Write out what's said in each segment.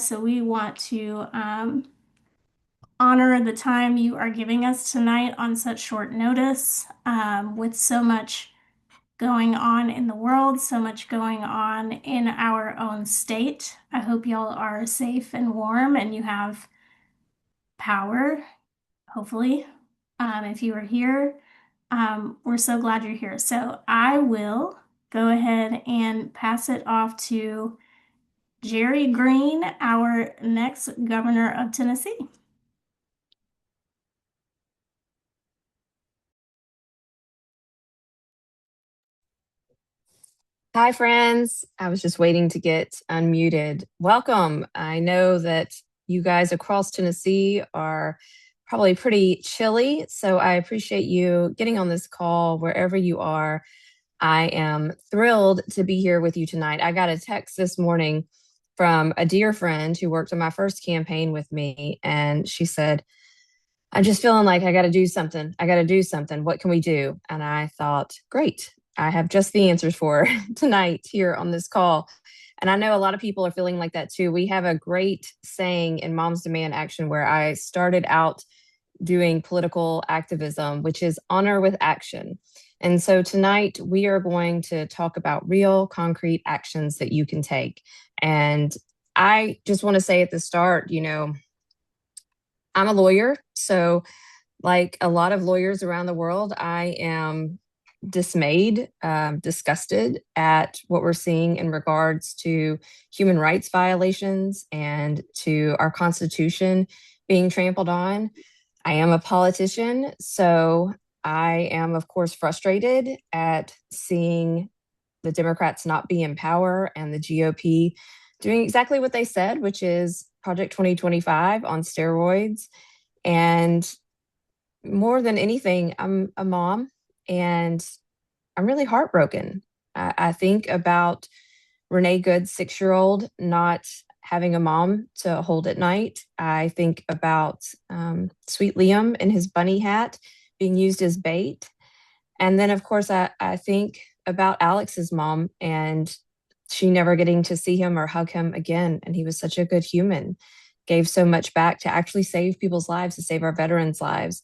So we want to honor the time you are giving us tonight on such short notice, with so much going on in the world, so much going on in our own state. I hope y'all are safe and warm and you have power, hopefully. If you are here, we're so glad you're here. So I will go ahead and pass it off to Jerry Green, our next governor of Tennessee. Hi, friends. I was just waiting to get unmuted. Welcome. I know that you guys across Tennessee are probably pretty chilly, so I appreciate you getting on this call wherever you are. I am thrilled to be here with you tonight. I got a text this morning from a dear friend who worked on my first campaign with me, and she said, I'm just feeling like I got to do something. I got to do something. What can we do? And I thought, great. I have just the answers for tonight here on this call. And I know a lot of people are feeling like that too. We have a great saying in Moms Demand Action where I started out doing political activism, which is honor with action. And so tonight we are going to talk about real concrete actions that you can take. And I just want to say at the start, I'm a lawyer. So, like a lot of lawyers around the world, I am dismayed, disgusted at what we're seeing in regards to human rights violations and to our Constitution being trampled on. I am a politician, so I am, of course, frustrated at seeing the Democrats not be in power and the GOP doing exactly what they said, which is Project 2025 on steroids. And more than anything, I'm a mom and I'm really heartbroken. I think about Renee Good's 6-year-old not having a mom to hold at night. I think about sweet Liam in his bunny hat being used as bait. And then, of course, I think about Alex's mom and she never getting to see him or hug him again. And he was such a good human, gave so much back to actually save people's lives, to save our veterans' lives.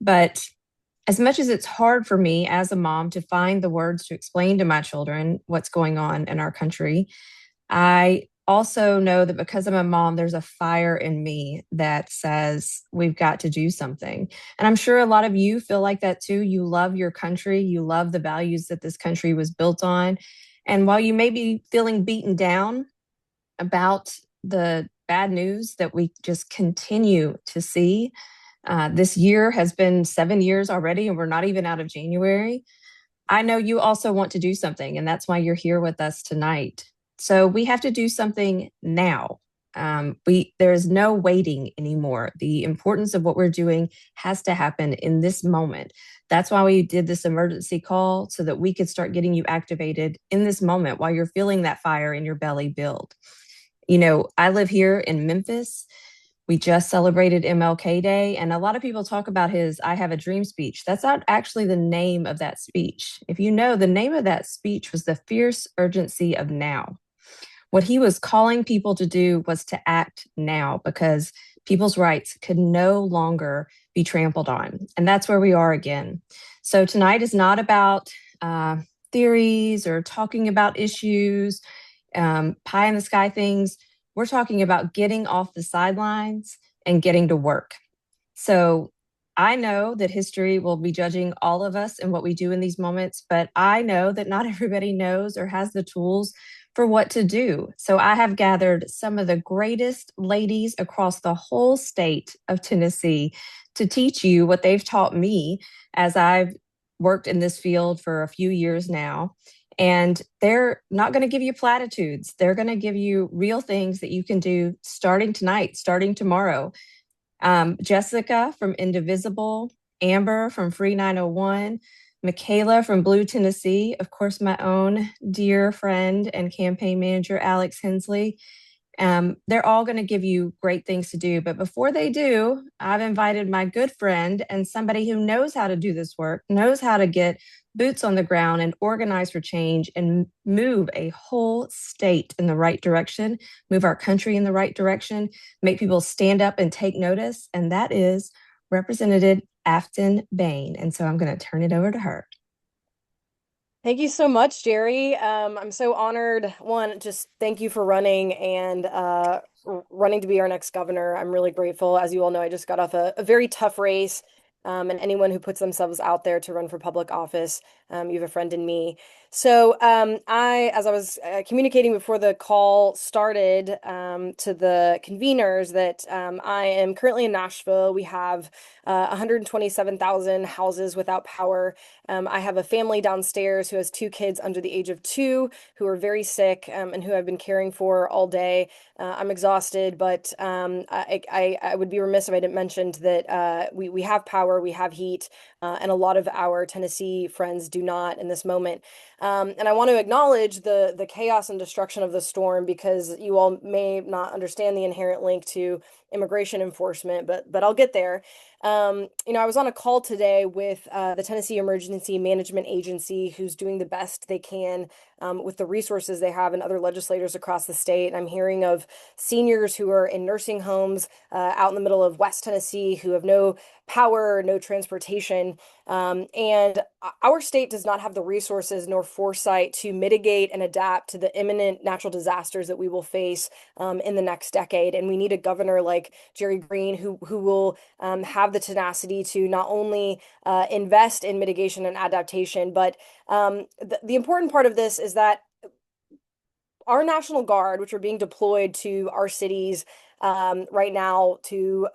But as much as it's hard for me as a mom to find the words to explain to my children what's going on in our country, I also know that because I'm a mom, there's a fire in me that says we've got to do something. And I'm sure a lot of you feel like that too. You love your country, you love the values that this country was built on. And while you may be feeling beaten down about the bad news that we just continue to see, this year has been 7 years already, and we're not even out of January. I know you also want to do something, and that's why you're here with us tonight. So we have to do something now. There is no waiting anymore. The importance of what we're doing has to happen in this moment. That's why we did this emergency call so that we could start getting you activated in this moment while you're feeling that fire in your belly build. I live here in Memphis. We just celebrated MLK Day, and a lot of people talk about his I Have a Dream speech. That's not actually the name of that speech. If you know, the name of that speech was The Fierce Urgency of Now. What he was calling people to do was to act now because people's rights could no longer be trampled on. And that's where we are again. So tonight is not about theories or talking about issues, pie in the sky things. We're talking about getting off the sidelines and getting to work. So I know that history will be judging all of us and what we do in these moments, but I know that not everybody knows or has the tools for what to do. So I have gathered some of the greatest ladies across the whole state of Tennessee to teach you what they've taught me as I've worked in this field for a few years now. And they're not going to give you platitudes. They're going to give you real things that you can do starting tonight, starting tomorrow. Jessica from Indivisible, Amber from Free 901, Michaela from Blue Tennessee, of course, my own dear friend and campaign manager, Alex Hensley, They're all going to give you great things to do. But before they do, I've invited my good friend and somebody who knows how to do this work, knows how to get boots on the ground and organize for change and move a whole state in the right direction, move our country in the right direction, make people stand up and take notice. And that is Representative Afton Bain. And so I'm going to turn it over to her. Thank you so much, Jerry. I'm so honored. One, just thank you for running and running to be our next governor. I'm really grateful. As you all know, I just got off a very tough race. And anyone who puts themselves out there to run for public office, you have a friend in me. So as I was communicating before the call started to the conveners, that I am currently in Nashville. We have 127,000 houses without power. I have a family downstairs who has two kids under the age of 2 who are very sick and who I've been caring for all day. I'm exhausted, but I would be remiss if I didn't mention that we have power, we have heat, and a lot of our Tennessee friends do not in this moment. And I want to acknowledge the chaos and destruction of the storm because you all may not understand the inherent link to immigration enforcement, but I'll get there. I was on a call today with the Tennessee Emergency Management Agency, who's doing the best they can with the resources they have, and other legislators across the state. And I'm hearing of seniors who are in nursing homes out in the middle of West Tennessee who have no power, no transportation. And our state does not have the resources nor foresight to mitigate and adapt to the imminent natural disasters that we will face in the next decade. And we need a governor like Jerry Green who will have the tenacity to not only invest in mitigation and adaptation, but the important part of this is that our National Guard, which are being deployed to our cities right now to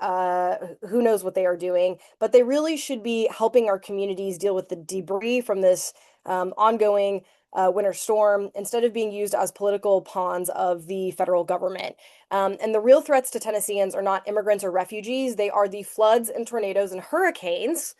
who knows what they are doing, but they really should be helping our communities deal with the debris from this ongoing winter storm instead of being used as political pawns of the federal government. And the real threats to Tennesseans are not immigrants or refugees, they are the floods and tornadoes and hurricanes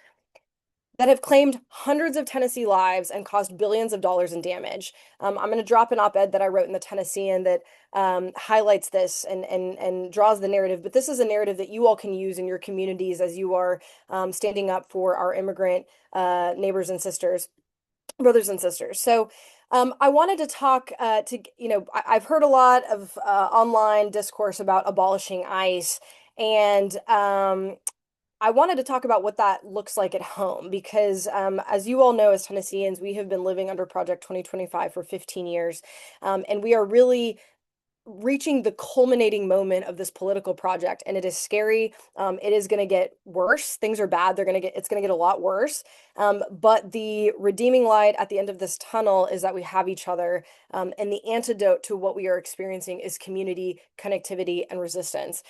that have claimed hundreds of Tennessee lives and caused billions of dollars in damage. I'm going to drop an op-ed that I wrote in the Tennessean that highlights this and draws the narrative. But this is a narrative that you all can use in your communities as you are standing up for our immigrant neighbors and sisters, brothers and sisters. So I wanted to talk I've heard a lot of online discourse about abolishing ICE. And I wanted to talk about what that looks like at home because, as you all know, as Tennesseans, we have been living under Project 2025 for 15 years. And we are really reaching the culminating moment of this political project, and it is scary. It is going to get worse. Things are bad. It's going to get a lot worse. But the redeeming light at the end of this tunnel is that we have each other. And the antidote to what we are experiencing is community, connectivity, and resistance.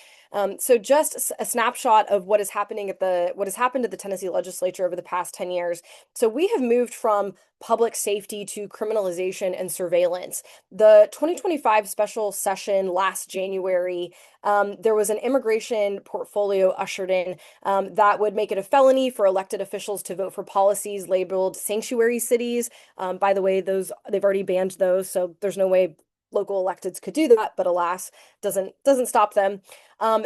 So just a snapshot of what is happening what has happened to the Tennessee legislature over the past 10 years. So we have moved from public safety to criminalization and surveillance. The 2025 special session last January, there was an immigration portfolio ushered in that would make it a felony for elected officials to vote for policies labeled sanctuary cities. By the way, they've already banned those, so there's no way local electeds could do that, but alas, doesn't stop them.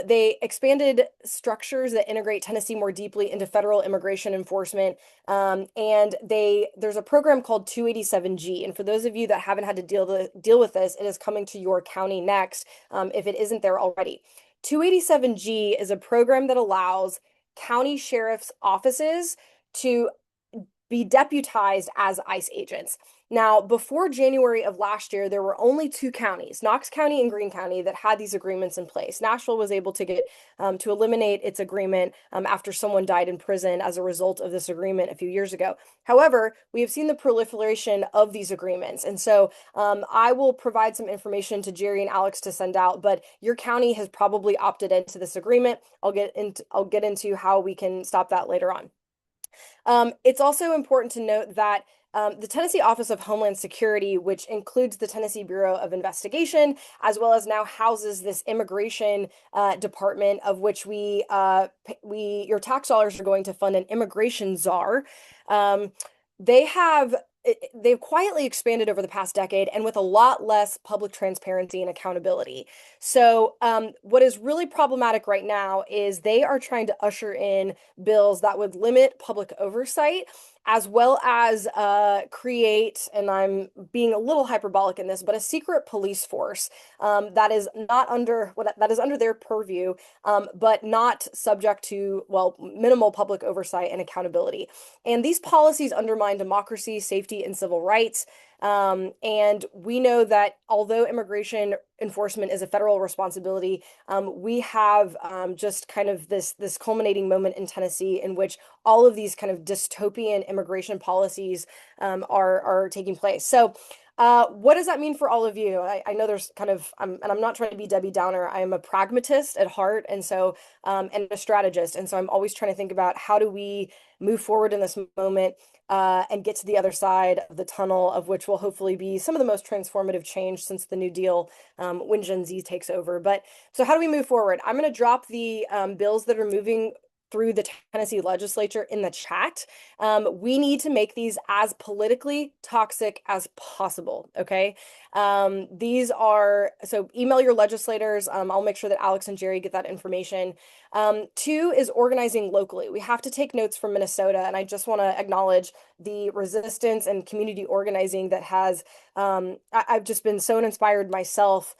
They expanded structures that integrate Tennessee more deeply into federal immigration enforcement. And there's a program called 287G. And for those of you that haven't had to deal with this, it is coming to your county next, if it isn't there already. 287G is a program that allows county sheriff's offices to be deputized as ICE agents. Now, before January of last year, there were only two counties, Knox County and Greene County, that had these agreements in place. Nashville was able to get to eliminate its agreement after someone died in prison as a result of this agreement a few years ago. However, we have seen the proliferation of these agreements. And so I will provide some information to Jerry and Alex to send out, but your county has probably opted into this agreement. I'll get into how we can stop that later on. It's also important to note that the Tennessee Office of Homeland Security, which includes the Tennessee Bureau of Investigation, as well as now houses this immigration department, of which your tax dollars are going to fund an immigration czar. They have they've quietly expanded over the past decade and with a lot less public transparency and accountability. So, what is really problematic right now is they are trying to usher in bills that would limit public oversight as well as create, and I'm being a little hyperbolic in this, but a secret police force that is not under what that is under their purview, but not subject to, well, minimal public oversight and accountability. And these policies undermine democracy, safety, and civil rights. And we know that although immigration enforcement is a federal responsibility, we have just kind of this culminating moment in Tennessee in which all of these kind of dystopian immigration policies are taking place. So, what does that mean for all of you? I know there's kind of, and I'm not trying to be Debbie Downer. I am a pragmatist at heart, and so and a strategist, and so I'm always trying to think about how do we move forward in this moment and get to the other side of the tunnel, of which will hopefully be some of the most transformative change since the New Deal when Gen Z takes over. But so, how do we move forward? I'm going to drop the bills that are moving through the Tennessee legislature in the chat. We need to make these as politically toxic as possible. Okay. These are, so email your legislators. I'll make sure that Alex and Jerry get that information. Two is organizing locally. We have to take notes from Minnesota, and I just want to acknowledge the resistance and community organizing that has. I've just been so inspired myself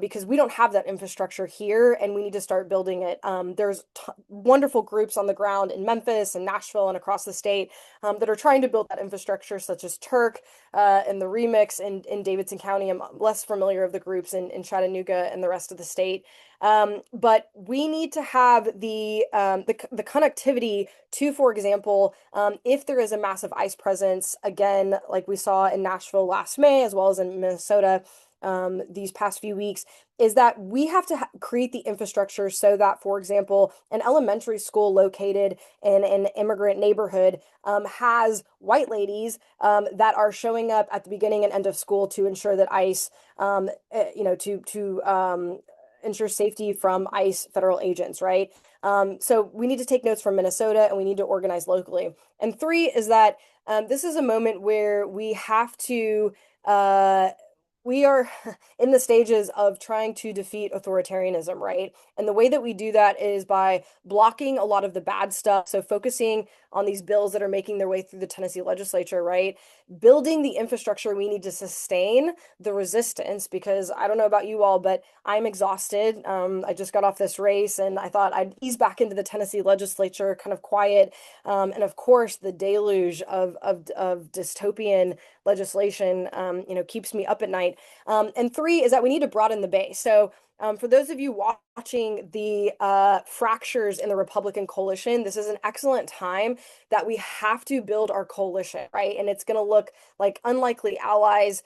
because we don't have that infrastructure here, and we need to start building it. There's wonderful groups on the ground in Memphis and Nashville and across the state that are trying to build that infrastructure, such as Turk and the Remix in Davidson County. I'm less familiar of the groups in Chattanooga and the rest of the state. But we need to have the connectivity to, for example, if there is a massive ICE presence, again, like we saw in Nashville last May, as well as in Minnesota these past few weeks, is that we have to create the infrastructure so that, for example, an elementary school located in an immigrant neighborhood has white ladies that are showing up at the beginning and end of school to ensure that ICE, to ensure safety from ICE federal agents, right? So we need to take notes from Minnesota and we need to organize locally. And three is that this is a moment where we have to, we are in the stages of trying to defeat authoritarianism, right? And the way that we do that is by blocking a lot of the bad stuff. So focusing on these bills that are making their way through the Tennessee legislature, right? Building the infrastructure we need to sustain the resistance, because I don't know about you all, but I'm exhausted. I just got off this race and I thought I'd ease back into the Tennessee legislature, kind of quiet. And of course, the deluge of dystopian legislation, keeps me up at night. And three is that we need to broaden the base. So for those of you watching the fractures in the Republican coalition, this is an excellent time that we have to build our coalition, right? And it's going to look like unlikely allies,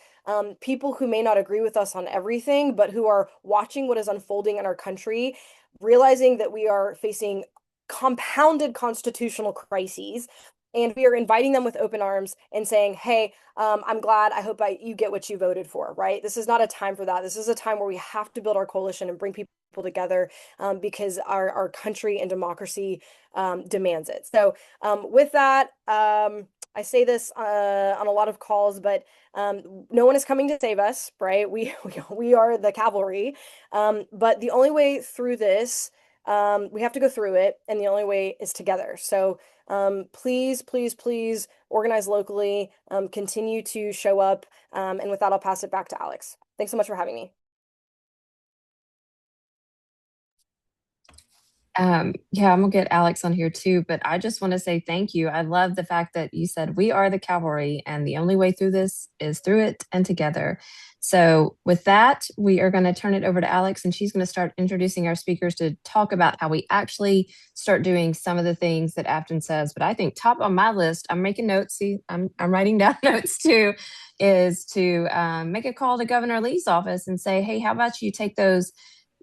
people who may not agree with us on everything, but who are watching what is unfolding in our country, realizing that we are facing compounded constitutional crises. And we are inviting them with open arms and saying, hey, I'm glad. I hope you get what you voted for, right? This is not a time for that. This is a time where we have to build our coalition and bring people together because our country and democracy demands it. So with that, I say this on a lot of calls, but no one is coming to save us, right? We are the cavalry. But the only way through this, we have to go through it, and the only way is together. So please, please, please organize locally, continue to show up. And with that, I'll pass it back to Alex. Thanks so much for having me. Yeah, I'm gonna get Alex on here too, but I just want to say thank you. I love the fact that you said we are the cavalry and the only way through this is through it and together. So with that, we are going to turn it over to Alex and she's going to start introducing our speakers to talk about how we actually start doing some of the things that Afton says. But I think top on my list, I'm making notes. See, I'm writing down notes too, is to make a call to Governor Lee's office and say, hey, how about you take those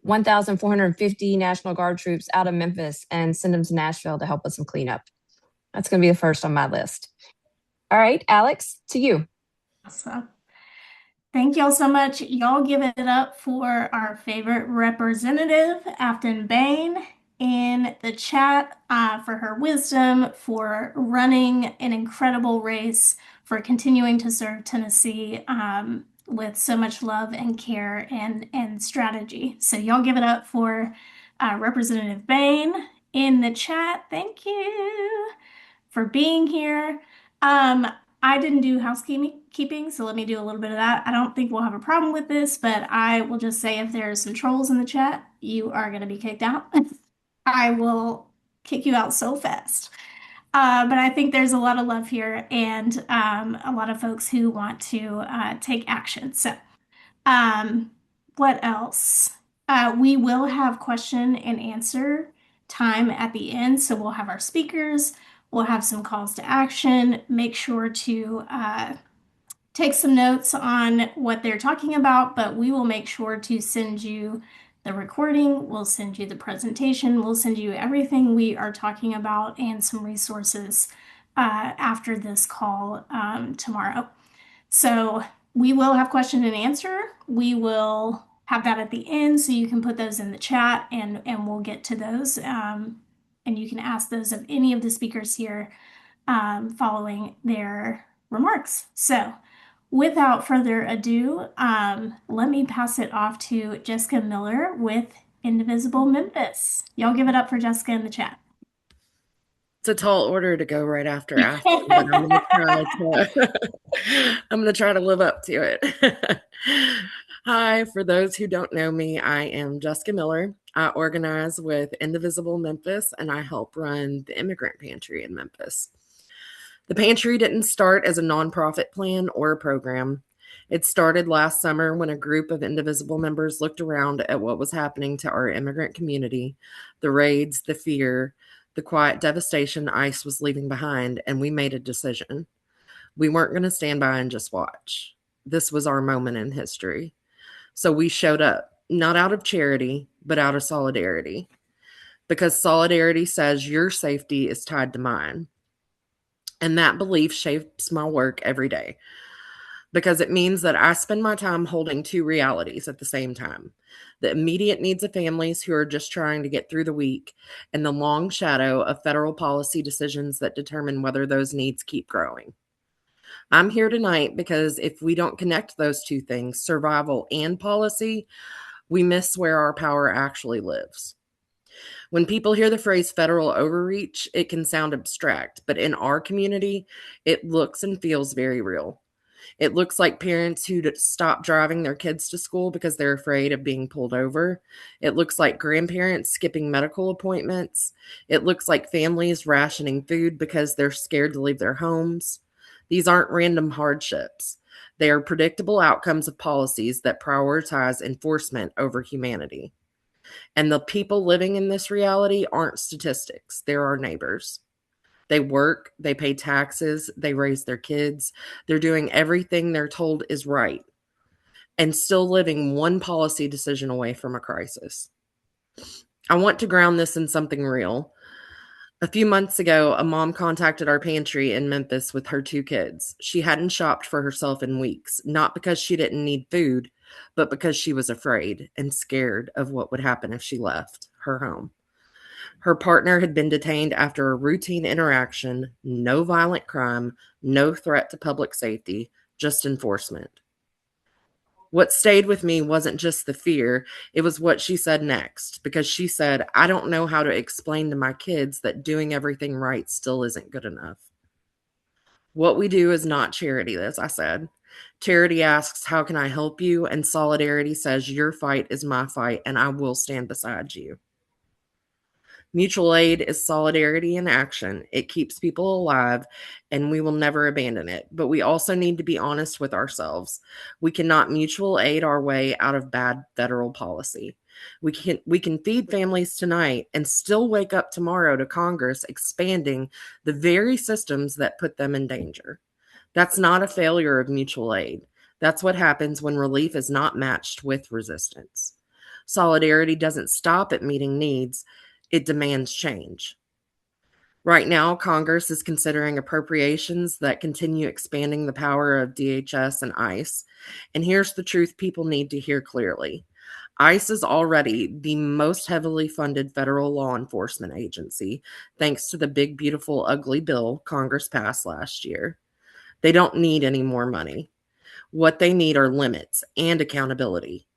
1,450 National Guard troops out of Memphis and send them to Nashville to help with some cleanup. That's going to be the first on my list. All right, Alex, to you. Awesome. Thank y'all so much. Y'all give it up for our favorite representative, Afton Bain, in the chat for her wisdom, for running an incredible race for continuing to serve Tennessee with so much love and care and strategy. So y'all give it up for Representative Bain in the chat. Thank you for being here. I didn't do housekeeping, so let me do a little bit of that. I don't think we'll have a problem with this, but I will just say if there's some trolls in the chat, you are going to be kicked out. I will kick you out so fast. But I think there's a lot of love here and a lot of folks who want to take action. So, um, what else? We will have question and answer time at the end. So we'll have our speakers, we'll have some calls to action. Make sure to take some notes on what they're talking about, but we will make sure to send you the recording, we'll send you the presentation, we'll send you everything we are talking about and some resources after this call tomorrow. So we will have question and answer. We will have that at the end, so you can put those in the chat and we'll get to those. And you can ask those of any of the speakers here following their remarks. So without further ado, let me pass it off to Jessica Miller with Indivisible Memphis. Y'all give it up for Jessica in the chat. It's a tall order to go right after Ashley, but I'm gonna try to live up to it. Hi, for those who don't know me, I am Jessica Miller. I organize with Indivisible Memphis, and I help run the Immigrant Pantry in Memphis. The pantry didn't start as a nonprofit plan or a program. It started last summer when a group of Indivisible members looked around at what was happening to our immigrant community, the raids, the fear, the quiet devastation ICE was leaving behind, and we made a decision. We weren't going to stand by and just watch. This was our moment in history. So we showed up, not out of charity, but out of solidarity. Because solidarity says your safety is tied to mine. And that belief shapes my work every day. Because it means that I spend my time holding two realities at the same time: the immediate needs of families who are just trying to get through the week, and the long shadow of federal policy decisions that determine whether those needs keep growing. I'm here tonight because if we don't connect those two things, survival and policy, we miss where our power actually lives. When people hear the phrase federal overreach, it can sound abstract, but in our community, it looks and feels very real. It looks like parents who stop driving their kids to school because they're afraid of being pulled over. It looks like grandparents skipping medical appointments. It looks like families rationing food because they're scared to leave their homes. These aren't random hardships. They are predictable outcomes of policies that prioritize enforcement over humanity. And the people living in this reality aren't statistics. They're our neighbors. They work, they pay taxes, they raise their kids. They're doing everything they're told is right and still living one policy decision away from a crisis. I want to ground this in something real. A few months ago, a mom contacted our pantry in Memphis with her two kids. She hadn't shopped for herself in weeks, not because she didn't need food, but because she was afraid and scared of what would happen if she left her home. Her partner had been detained after a routine interaction, no violent crime, no threat to public safety, just enforcement. What stayed with me wasn't just the fear, it was what she said next, because she said, I don't know how to explain to my kids that doing everything right still isn't good enough. What we do is not charity, as I said. Charity asks, how can I help you? And solidarity says, your fight is my fight, and I will stand beside you. Mutual aid is solidarity in action. It keeps people alive, and we will never abandon it. But we also need to be honest with ourselves. We cannot mutual aid our way out of bad federal policy. We can feed families tonight and still wake up tomorrow to Congress expanding the very systems that put them in danger. That's not a failure of mutual aid. That's what happens when relief is not matched with resistance. Solidarity doesn't stop at meeting needs. It demands change. Right now, Congress is considering appropriations that continue expanding the power of DHS and ICE. And here's the truth people need to hear clearly. ICE is already the most heavily funded federal law enforcement agency, thanks to the big, beautiful, ugly bill Congress passed last year. They don't need any more money. What they need are limits and accountability.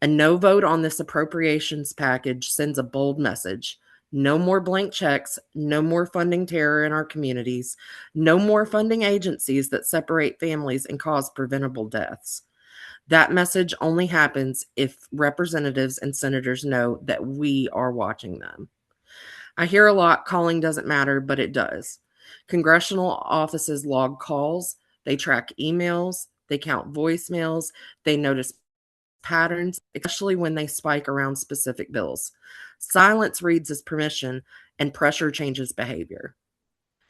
A no vote on this appropriations package sends a bold message. No more blank checks, no more funding terror in our communities, no more funding agencies that separate families and cause preventable deaths. That message only happens if representatives and senators know that we are watching them. I hear a lot calling doesn't matter, but it does. Congressional offices log calls, they track emails, they count voicemails, they notice patterns, especially when they spike around specific bills. Silence reads as permission, and pressure changes behavior.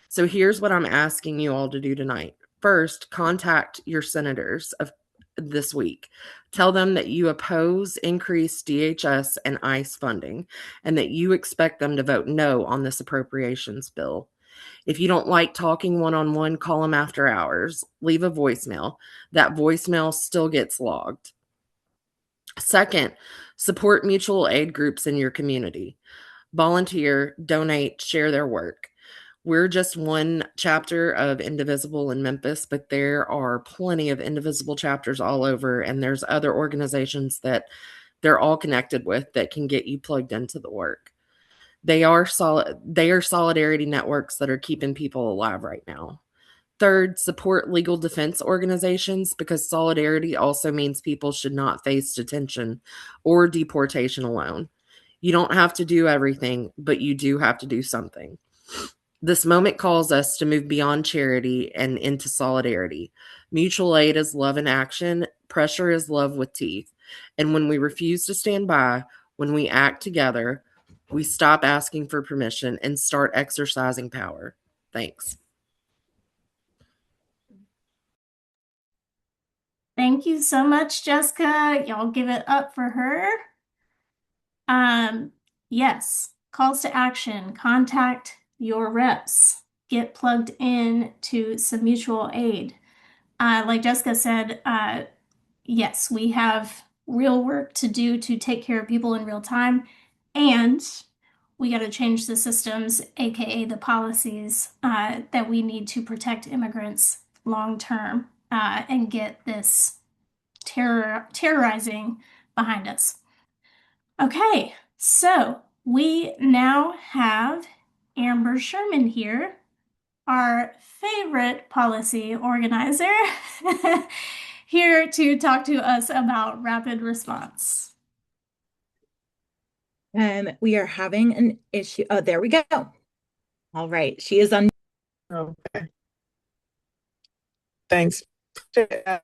So here's what I'm asking you all to do tonight. First, contact your senators of this week. Tell them that you oppose increased DHS and ICE funding and that you expect them to vote no on this appropriations bill. If you don't like talking one on one, call them after hours. Leave a voicemail. That voicemail still gets logged. Second, support mutual aid groups in your community. Volunteer, donate, share their work. We're just one chapter of Indivisible in Memphis, but there are plenty of Indivisible chapters all over, and there's other organizations that they're all connected with that can get you plugged into the work. They are solidarity networks that are keeping people alive right now. Third, support legal defense organizations because solidarity also means people should not face detention or deportation alone. You don't have to do everything, but you do have to do something. This moment calls us to move beyond charity and into solidarity. Mutual aid is love in action, pressure is love with teeth. And when we refuse to stand by, when we act together, we stop asking for permission and start exercising power. Thanks. Thank you so much, Jessica. Y'all give it up for her. Yes, calls to action, contact your reps, get plugged in to some mutual aid. Like Jessica said, yes, we have real work to do to take care of people in real time, and we got to change the systems, aka the policies, that we need to protect immigrants long term, and get this terrorizing behind us. Okay, so we now have Amber Sherman here, our favorite policy organizer, here to talk to us about rapid response. We are having an issue. Oh, there we go. All right. She is on. Okay. Thanks. My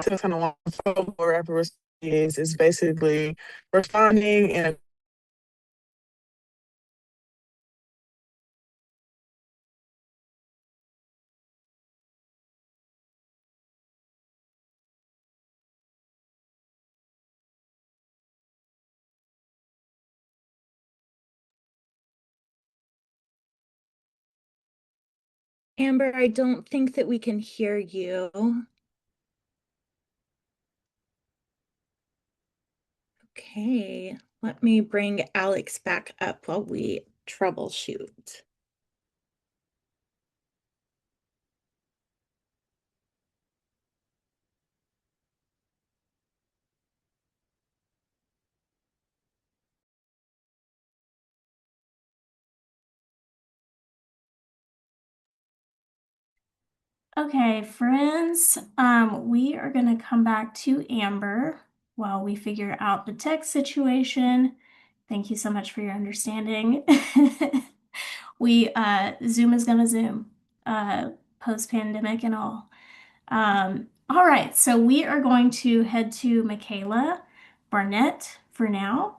kind of long for rapid is basically responding in a Amber, I don't think that we can hear you. Okay, let me bring Alex back up while we troubleshoot. Okay, friends, we are going to come back to Amber while we figure out the tech situation. Thank you so much for your understanding. Zoom is going to Zoom, post-pandemic and all. All right, so we are going to head to Michaela Barnett for now,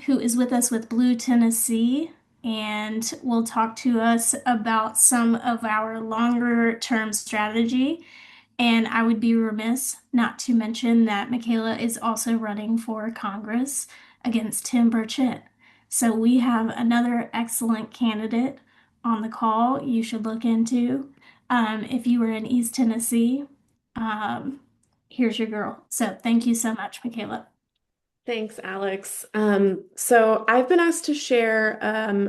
who is with us with Blue Tennessee, and will talk to us about some of our longer term strategy. And I would be remiss not to mention that Michaela is also running for Congress against Tim Burchett. So we have another excellent candidate on the call you should look into. If you were in East Tennessee, here's your girl. So thank you so much, Michaela. Thanks, Alex. So I've been asked to share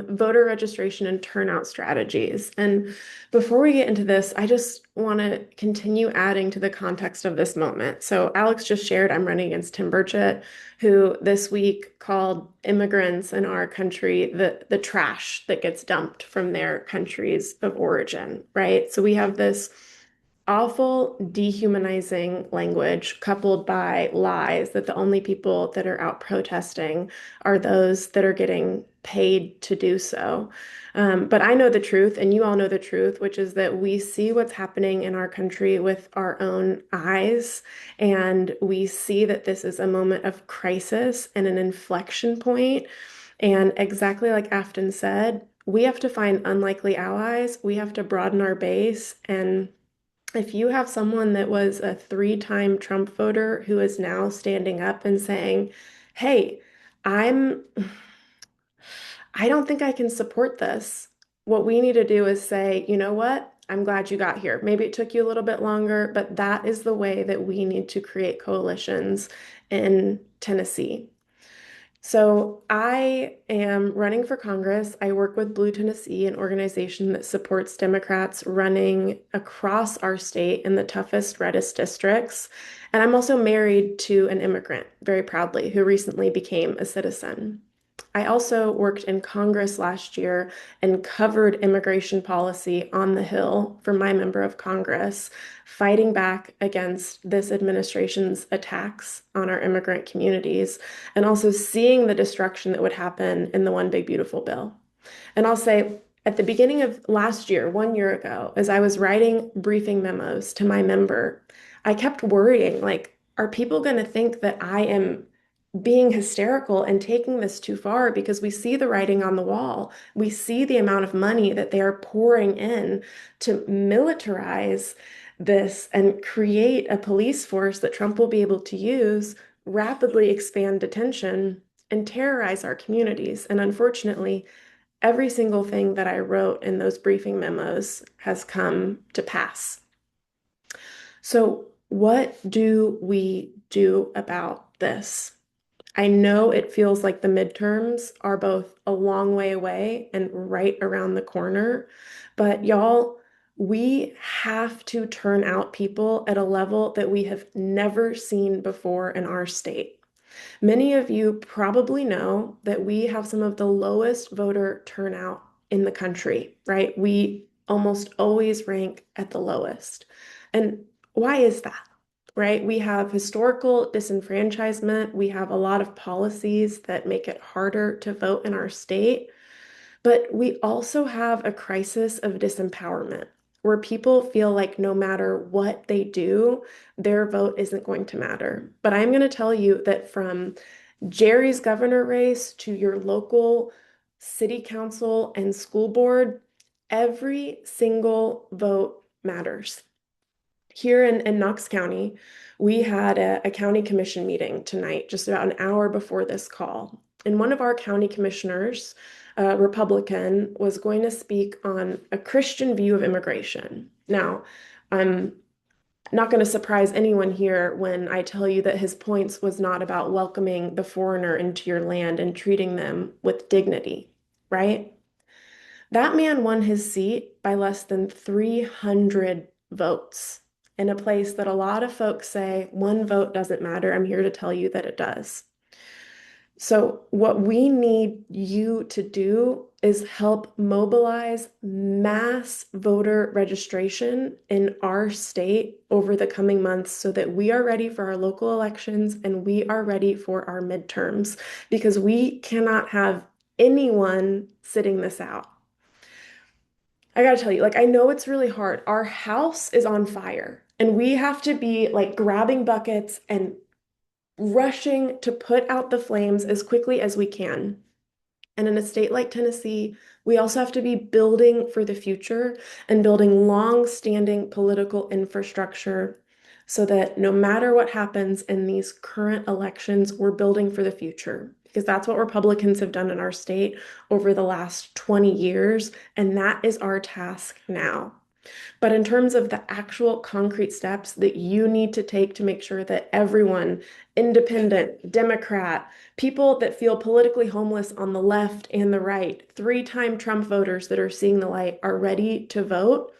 voter registration and turnout strategies. And before we get into this, I just want to continue adding to the context of this moment. So Alex just shared I'm running against Tim Burchett, who this week called immigrants in our country the trash that gets dumped from their countries of origin, right? So we have this awful, dehumanizing language coupled by lies that the only people that are out protesting are those that are getting paid to do so. But I know the truth, and you all know the truth, which is that we see what's happening in our country with our own eyes, and we see that this is a moment of crisis and an inflection point. And exactly like Afton said, we have to find unlikely allies. We have to broaden our base. And if you have someone that was a three-time Trump voter who is now standing up and saying, "Hey, I'm I don't think I can support this." What we need to do is say, "You know what? I'm glad you got here. Maybe it took you a little bit longer, but that is the way that we need to create coalitions in Tennessee." So I am running for Congress. I work with Blue Tennessee, an organization that supports Democrats running across our state in the toughest, reddest districts. And I'm also married to an immigrant, very proudly, who recently became a citizen. I also worked in Congress last year and covered immigration policy on the Hill for my member of Congress, fighting back against this administration's attacks on our immigrant communities, and also seeing the destruction that would happen in the One Big Beautiful Bill. And I'll say, at the beginning of last year, 1 year ago, as I was writing briefing memos to my member, I kept worrying, like, are people going to think that I am being hysterical and taking this too far? Because we see the writing on the wall. We see the amount of money that they are pouring in to militarize this and create a police force that Trump will be able to use, rapidly expand detention, and terrorize our communities. And unfortunately, every single thing that I wrote in those briefing memos has come to pass. So, what do we do about this? I know it feels like the midterms are both a long way away and right around the corner, but y'all, we have to turn out people at a level that we have never seen before in our state. Many of you probably know that we have some of the lowest voter turnout in the country, right? We almost always rank at the lowest. And why is that? Right? We have historical disenfranchisement. We have a lot of policies that make it harder to vote in our state. But we also have a crisis of disempowerment where people feel like no matter what they do, their vote isn't going to matter. But I'm going to tell you that from Jerry's governor race to your local city council and school board, every single vote matters. Here in Knox County, we had a county commission meeting tonight, just about an hour before this call. And one of our county commissioners, a Republican, was going to speak on a Christian view of immigration. Now, I'm not going to surprise anyone here when I tell you that his points was not about welcoming the foreigner into your land and treating them with dignity, right? That man won his seat by less than 300 votes in a place that a lot of folks say one vote doesn't matter. I'm here to tell you that it does. So, what we need you to do is help mobilize mass voter registration in our state over the coming months so that we are ready for our local elections and we are ready for our midterms, because we cannot have anyone sitting this out. I gotta tell you, like, I know it's really hard. Our house is on fire, and we have to be like grabbing buckets and rushing to put out the flames as quickly as we can. And in a state like Tennessee, we also have to be building for the future and building long-standing political infrastructure so that no matter what happens in these current elections, we're building for the future. Because that's what Republicans have done in our state over the last 20 years. And that is our task now. But in terms of the actual concrete steps that you need to take to make sure that everyone, independent, Democrat, people that feel politically homeless on the left and the right, three-time Trump voters that are seeing the light are ready to vote,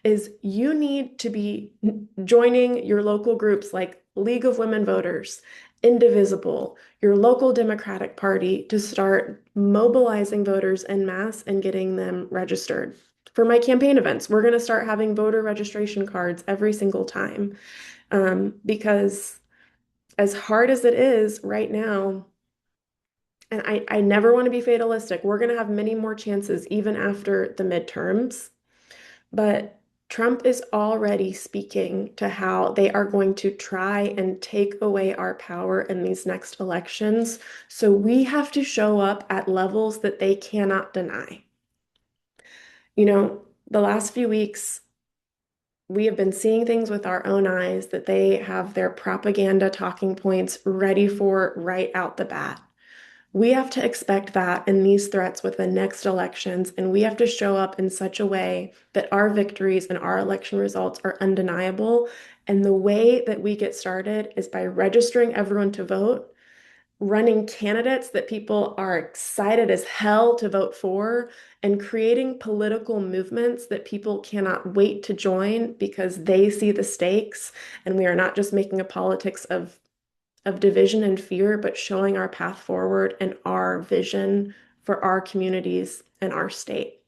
is you need to be joining your local groups like League of Women Voters, Indivisible, your local Democratic Party to start mobilizing voters en masse and getting them registered. For my campaign events, we're going to start having voter registration cards every single time because as hard as it is right now, and I never want to be fatalistic, we're going to have many more chances even after the midterms. But Trump is already speaking to how they are going to try and take away our power in these next elections. So we have to show up at levels that they cannot deny. The last few weeks, we have been seeing things with our own eyes that they have their propaganda talking points ready for right out the bat. We have to expect that in these threats with the next elections, and we have to show up in such a way that our victories and our election results are undeniable. And the way that we get started is by registering everyone to vote, running candidates that people are excited as hell to vote for, and creating political movements that people cannot wait to join because they see the stakes. And we are not just making a politics of division and fear, but showing our path forward and our vision for our communities and our state.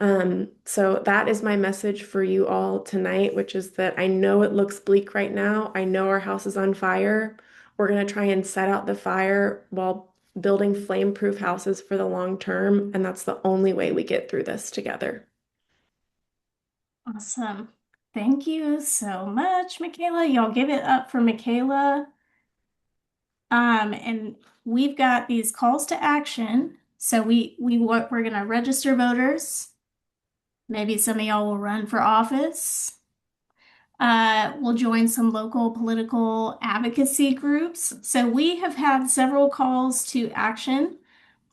So that is my message for you all tonight, which is that I know it looks bleak right now. I know our house is on fire. We're going to try and set out the fire while building flame-proof houses for the long term, and that's the only way we get through this together. Awesome. Thank you so much, Michaela. Y'all give it up for Michaela. And we've got these calls to action. So we're gonna register voters. Maybe some of y'all will run for office. We'll join some local political advocacy groups. So we have had several calls to action.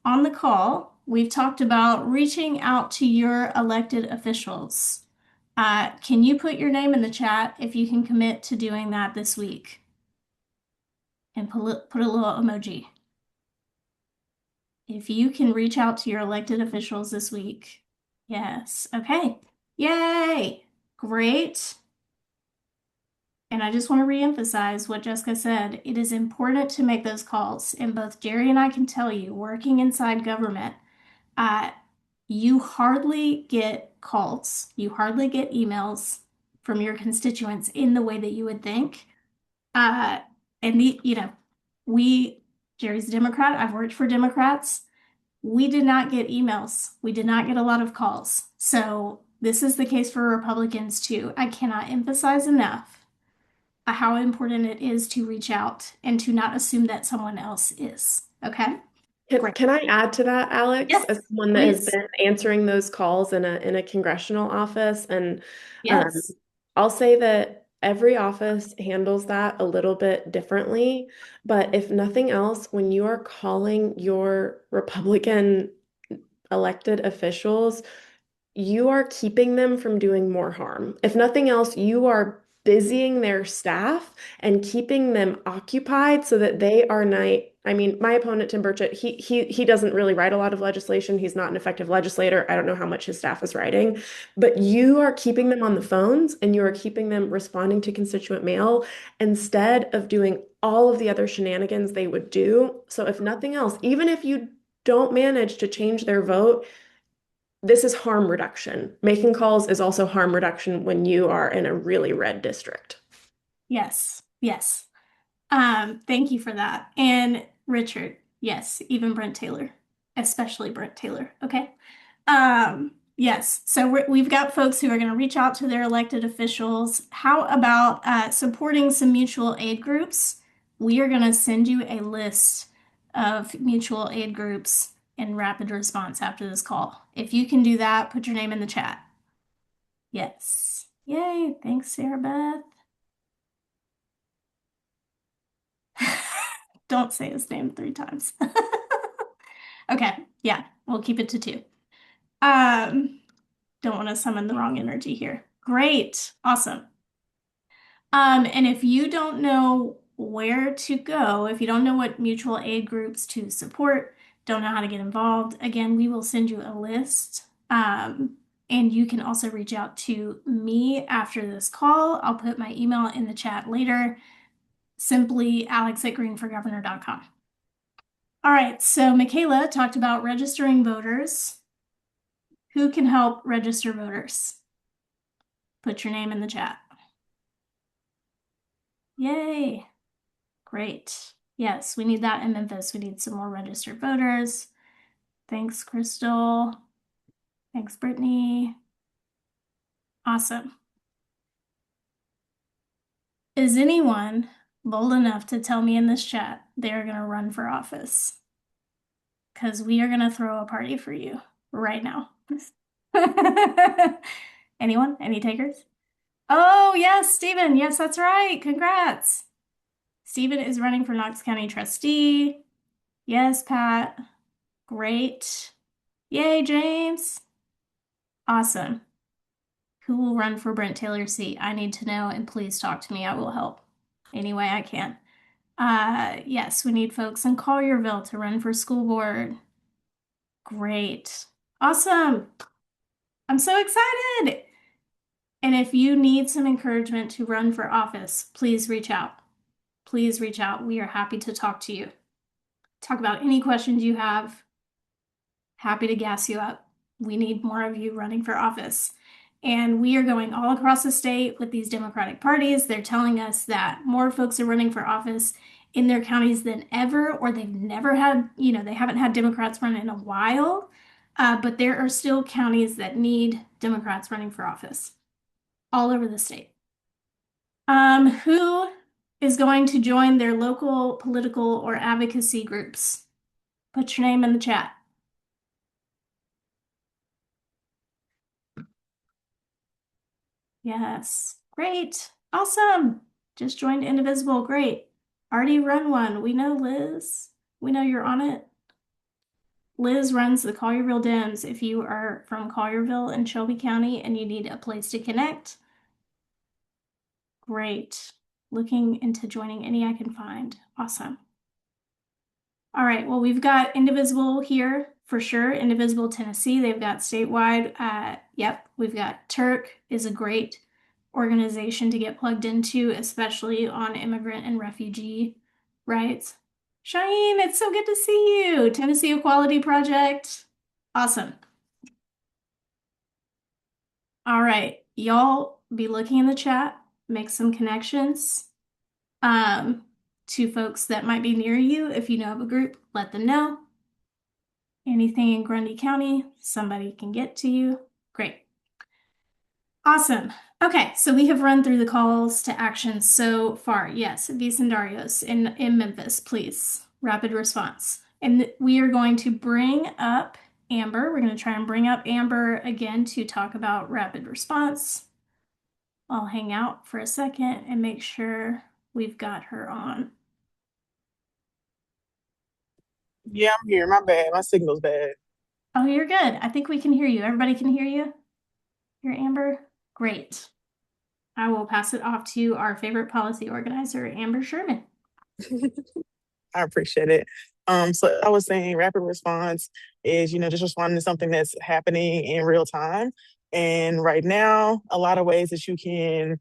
On the call, we've talked about reaching out to your elected officials. Can you put your name in the chat if you can commit to doing that this week? And put a little emoji. If you can reach out to your elected officials this week. Yes. Okay. Yay. Great. And I just want to reemphasize what Jessica said. It is important to make those calls. And both Jerry and I can tell you, working inside government, you hardly get calls, you hardly get emails from your constituents in the way that you would think. And Jerry's a Democrat. I've worked for Democrats. We did not get emails. We did not get a lot of calls. So this is the case for Republicans too. I cannot emphasize enough how important it is to reach out and to not assume that someone else is. Okay? Great. Can I add to that, Alex, Yes, as someone that has please. been answering those calls in a congressional office? And Yes. I'll say that every office handles that a little bit differently. But if nothing else, when you are calling your Republican elected officials, you are keeping them from doing more harm. If nothing else, you are busying their staff and keeping them occupied so that they are not. I mean, my opponent, Tim Burchett, he doesn't really write a lot of legislation. He's not an effective legislator. I don't know how much his staff is writing, but you are keeping them on the phones and you are keeping them responding to constituent mail instead of doing all of the other shenanigans they would do. So if nothing else, even if you don't manage to change their vote, this is harm reduction. Making calls is also harm reduction when you are in a really red district. Yes. Yes. Thank you for that. And Richard, yes, even Brent Taylor, especially Brent Taylor. Okay. Yes. So we've got folks who are going to reach out to their elected officials. How about supporting some mutual aid groups? We are going to send you a list of mutual aid groups in rapid response after this call. If you can do that, put your name in the chat. Yes. Yay. Thanks, Sarah Beth. Don't say his name 3 times. Okay, yeah, we'll keep it to 2. Don't want to summon the wrong energy here. Great. Awesome. And if you don't know where to go, if you don't know what mutual aid groups to support, don't know how to get involved, again, we will send you a list. And you can also reach out to me after this call. I'll put my email in the chat later, simply alex@greenforgovernor.com. All right, so Michaela talked about registering voters. Who can help register voters? Put your name in the chat. Yay. Great. Yes, we need that in Memphis. We need some more registered voters. Thanks, Crystal. Thanks, Brittany. Awesome. Is anyone bold enough to tell me in this chat they're going to run for office? Because we are going to throw a party for you right now. Anyone? Any takers? Oh, yes, Stephen. Yes, that's right. Congrats. Stephen is running for Knox County trustee. Yes, Pat. Great. Yay, James. Awesome. Who will run for Brent Taylor's seat? I need to know, and please talk to me. I will help any way I can. Yes, we need folks in Collierville to run for school board. Great. Awesome. I'm so excited. And if you need some encouragement to run for office, please reach out. Please reach out. We are happy to talk to you. Talk about any questions you have. Happy to gas you up. We need more of you running for office. And we are going all across the state with these Democratic parties. They're telling us that more folks are running for office in their counties than ever, or they've never had, they haven't had Democrats run in a while. But there are still counties that need Democrats running for office all over the state. Who is going to join their local political or advocacy groups? Put your name in the chat. Yes. Great. Awesome. Just joined Indivisible. Great. Already run one. We know Liz. We know you're on it. Liz runs the Collierville Dems. If you are from Collierville and Shelby County and you need a place to connect, great. Looking into joining any I can find. Awesome. All right, well, we've got Indivisible here for sure. Indivisible Tennessee, they've got statewide. Yep, we've got Turk is a great organization to get plugged into, especially on immigrant and refugee rights. Shaheen, it's so good to see you. Tennessee Equality Project. Awesome. All right, y'all be looking in the chat, make some connections. To folks that might be near you. If you know of a group, let them know. Anything in Grundy County, somebody can get to you. Great. Awesome. Okay, so we have run through the calls to action so far. Yes, Vicendarios in Memphis, please. Rapid response. And we are going to bring up Amber. We're going to try and bring up Amber again to talk about rapid response. I'll hang out for a second and make sure we've got her on. Yeah, I'm here. My bad. My signal's bad. Oh, you're good. I think we can hear you. Everybody can hear you? Hear Amber? Great. I will pass it off to our favorite policy organizer, Amber Sherman. I appreciate it. So I was saying rapid response is, just responding to something that's happening in real time. And right now, a lot of ways that you can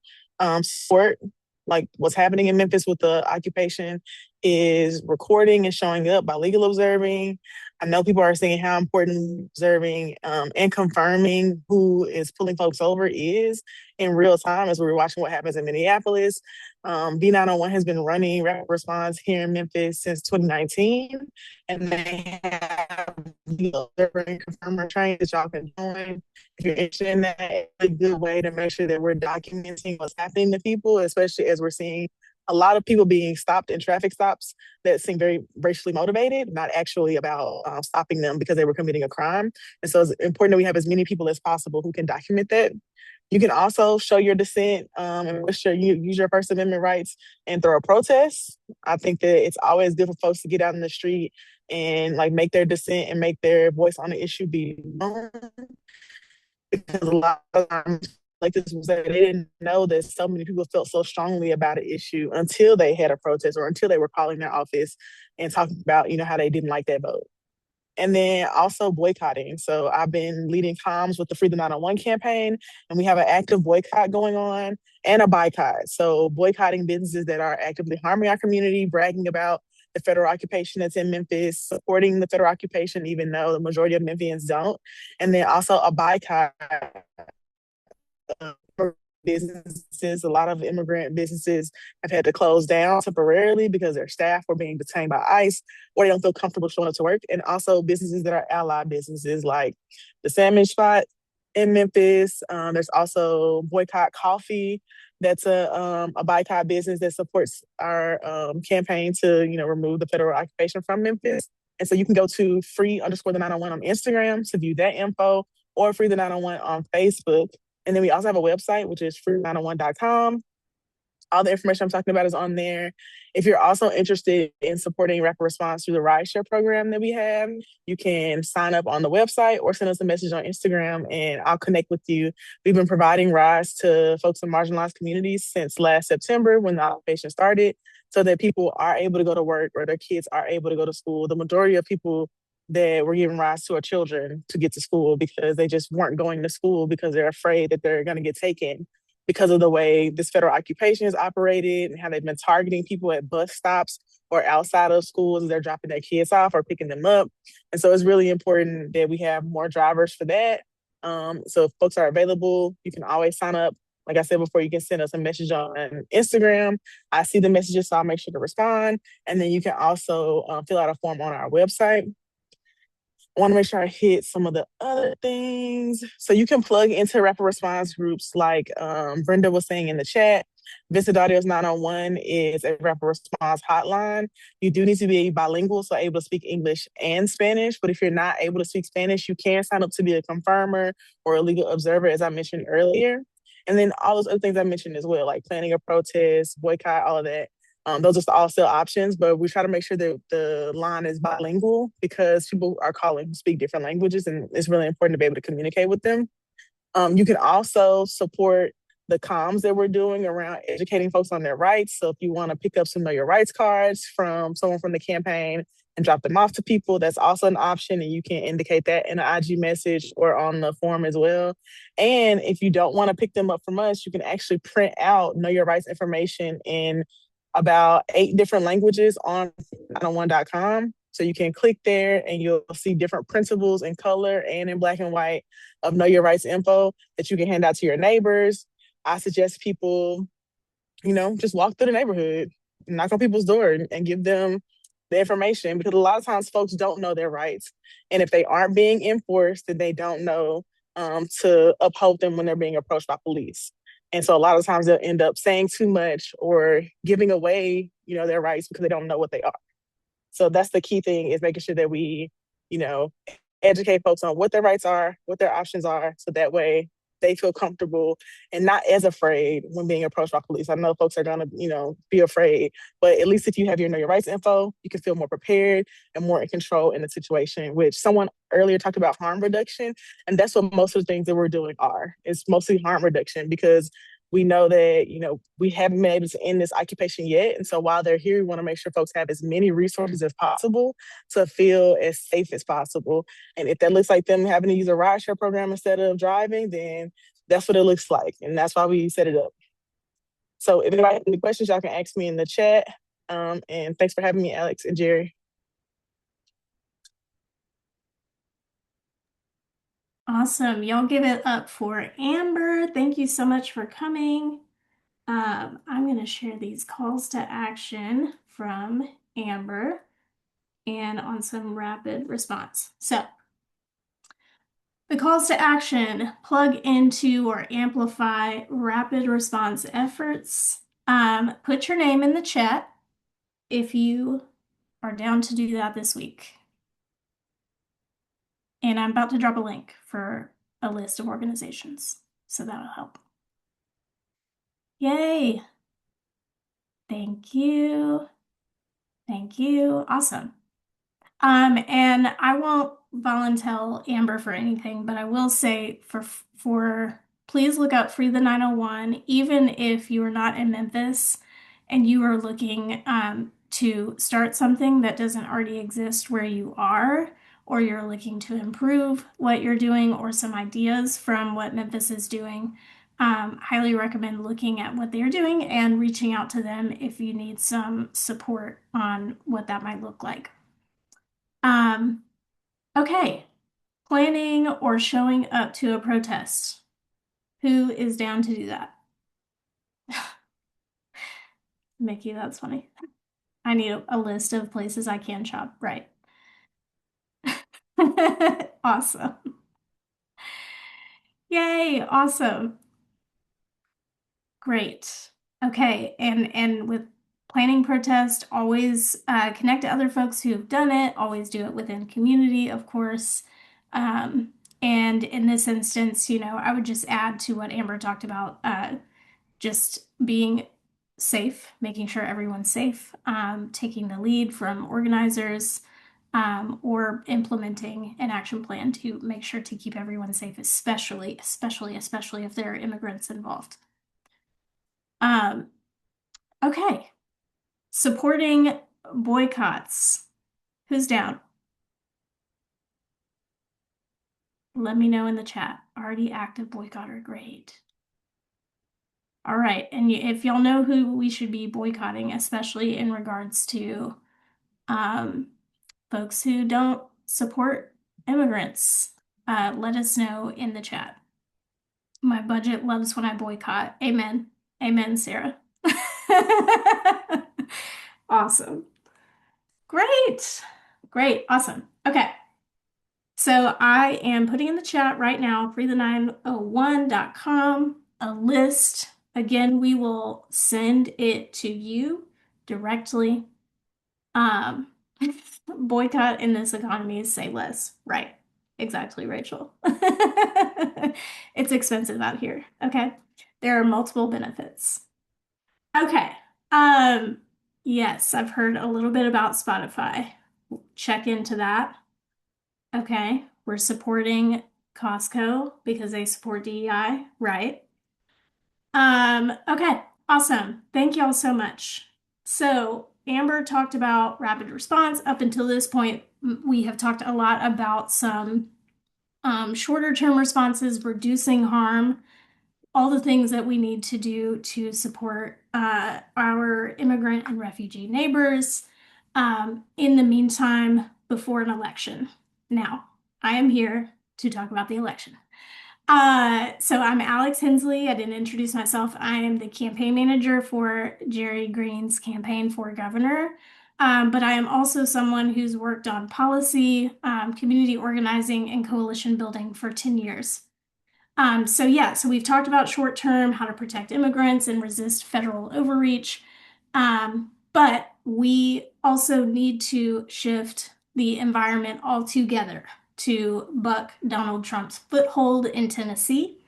support like what's happening in Memphis with the occupation is recording and showing up by legal observing. I know people are saying how important observing and confirming who is pulling folks over is in real time as we were watching what happens in Minneapolis. B901 has been running rapid response here in Memphis since 2019, and they have the observer and confirmer training that y'all can join. If you're interested in that, it's a good way to make sure that we're documenting what's happening to people, especially as we're seeing a lot of people being stopped in traffic stops that seem very racially motivated, not actually about stopping them because they were committing a crime. And so it's important that we have as many people as possible who can document that. You can also show your dissent and use your First Amendment rights and throw a protest. I think that it's always good for folks to get out in the street and like make their dissent and make their voice on the issue be known. Because a lot of times like this was that they didn't know that so many people felt so strongly about an issue until they had a protest or until they were calling their office and talking about, how they didn't like that vote. And then also boycotting. So I've been leading comms with the Free the 901 campaign, and we have an active boycott going on and a boycott. So boycotting businesses that are actively harming our community, bragging about the federal occupation that's in Memphis, supporting the federal occupation, even though the majority of Memphians don't. And then also a boycott businesses. A lot of immigrant businesses have had to close down temporarily because their staff were being detained by ICE or they don't feel comfortable showing up to work. And also businesses that are allied businesses like the Salmon Spot in Memphis. There's also Boycott Coffee. That's a boycott business that supports our campaign to, remove the federal occupation from Memphis. And so you can go to free_the901 on Instagram to view that info, or free the 901 on Facebook. And then we also have a website, which is free901.com. All the information I'm talking about is on there. If you're also interested in supporting rapid response through the rideshare program that we have, you can sign up on the website or send us a message on Instagram and I'll connect with you. We've been providing rides to folks in marginalized communities since last September when the occupation started, so that people are able to go to work or their kids are able to go to school. The majority of people that were giving rides to our children to get to school because they just weren't going to school because they're afraid that they're going to get taken because of the way this federal occupation is operated and how they've been targeting people at bus stops or outside of schools as they're dropping their kids off or picking them up. And so it's really important that we have more drivers for that. So if folks are available, you can always sign up. Like I said before, you can send us a message on Instagram. I see the messages, so I'll make sure to respond. And then you can also fill out a form on our website. I want to make sure I hit some of the other things. So you can plug into rapid response groups like Brenda was saying in the chat. Visit Audio's 901 is a rapid response hotline. You do need to be bilingual, so able to speak English and Spanish. But if you're not able to speak Spanish, you can sign up to be a confirmer or a legal observer, as I mentioned earlier. And then all those other things I mentioned as well, like planning a protest, boycott, all of that. Those are all still options, but we try to make sure that the line is bilingual because people are calling who speak different languages, and it's really important to be able to communicate with them. You can also support the comms that we're doing around educating folks on their rights. So if you want to pick up some Know Your Rights cards from someone from the campaign and drop them off to people, that's also an option. And you can indicate that in an IG message or on the form as well. And if you don't want to pick them up from us, you can actually print out Know Your Rights information in about 8 different languages on 901.com. So you can click there and you'll see different principles in color and in black and white of Know Your Rights info that you can hand out to your neighbors. I suggest people, just walk through the neighborhood, knock on people's door and give them the information, because a lot of times folks don't know their rights. And if they aren't being enforced, then they don't know to uphold them when they're being approached by police. And so a lot of times they'll end up saying too much or giving away, their rights because they don't know what they are. So that's the key thing, is making sure that we, educate folks on what their rights are, what their options are, so that way they feel comfortable and not as afraid when being approached by police. I know folks are gonna, be afraid, but at least if you have your Know Your Rights info, you can feel more prepared and more in control in the situation, which someone earlier talked about harm reduction. And that's what most of the things that we're doing are. It's mostly harm reduction, because we know that, we haven't been able to end this occupation yet. And so while they're here, we want to make sure folks have as many resources as possible to feel as safe as possible. And if that looks like them having to use a rideshare program instead of driving, then that's what it looks like. And that's why we set it up. So if anybody has any questions, y'all can ask me in the chat. And thanks for having me, Alex and Jerry. Awesome. Y'all give it up for Amber. Thank you so much for coming. I'm going to share these calls to action from Amber and on some rapid response. So the calls to action: plug into or amplify rapid response efforts. Put your name in the chat if you are down to do that this week. And I'm about to drop a link for a list of organizations, so that'll help. Yay! Thank you. Thank you. Awesome. And I won't volunteer Amber for anything, but I will say for please look up Free the 901, even if you are not in Memphis and you are looking to start something that doesn't already exist where you are, or you're looking to improve what you're doing or some ideas from what Memphis is doing. Highly recommend looking at what they're doing and reaching out to them if you need some support on what that might look like. Okay, planning or showing up to a protest. Who is down to do that? Mickey, that's funny. I need a list of places I can shop. Right. Awesome. Yay, awesome. Great. Okay, and with planning protest, always connect to other folks who have done it. Always do it within community, of course. And in this instance, I would just add to what Amber talked about, just being safe, making sure everyone's safe, taking the lead from organizers, or implementing an action plan to make sure to keep everyone safe, especially if there are immigrants involved. Okay. Supporting boycotts. Who's down? Let me know in the chat. Already active boycotter. Great. All right. And if y'all know who we should be boycotting, especially in regards to folks who don't support immigrants, let us know in the chat. My budget loves when I boycott. Amen. Amen, Sarah. Awesome. Great. Great. Awesome. Okay. So I am putting in the chat right now, freethe901.com, a list. Again, we will send it to you directly. Boycott in this economy is say less. Right. Exactly, Rachel. It's expensive out here. Okay. There are multiple benefits. Okay. Yes, I've heard a little bit about Spotify. Check into that. Okay. We're supporting Costco because they support DEI, right? Okay. Awesome. Thank you all so much. So Amber talked about rapid response. Up until this point, we have talked a lot about some shorter term responses, reducing harm, all the things that we need to do to support our immigrant and refugee neighbors in the meantime before an election. Now, I am here to talk about the election. So I'm Alex Hensley. I didn't introduce myself. I am the campaign manager for Jerry Green's campaign for governor. But I am also someone who's worked on policy, community organizing, and coalition building for 10 years. So we've talked about short term, how to protect immigrants and resist federal overreach. But we also need to shift the environment altogether to buck Donald Trump's foothold in Tennessee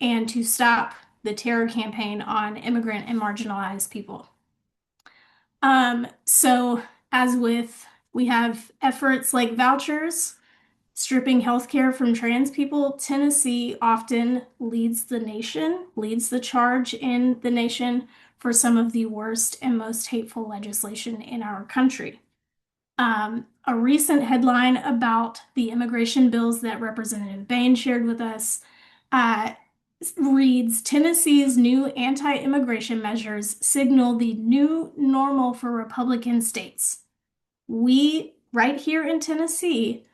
and to stop the terror campaign on immigrant and marginalized people. So as with, we have efforts like vouchers, stripping healthcare from trans people. Tennessee often leads the charge in the nation for some of the worst and most hateful legislation in our country. A recent headline about the immigration bills that Representative Bain shared with us reads, Tennessee's new anti-immigration measures signal the new normal for Republican states. We, right here in Tennessee,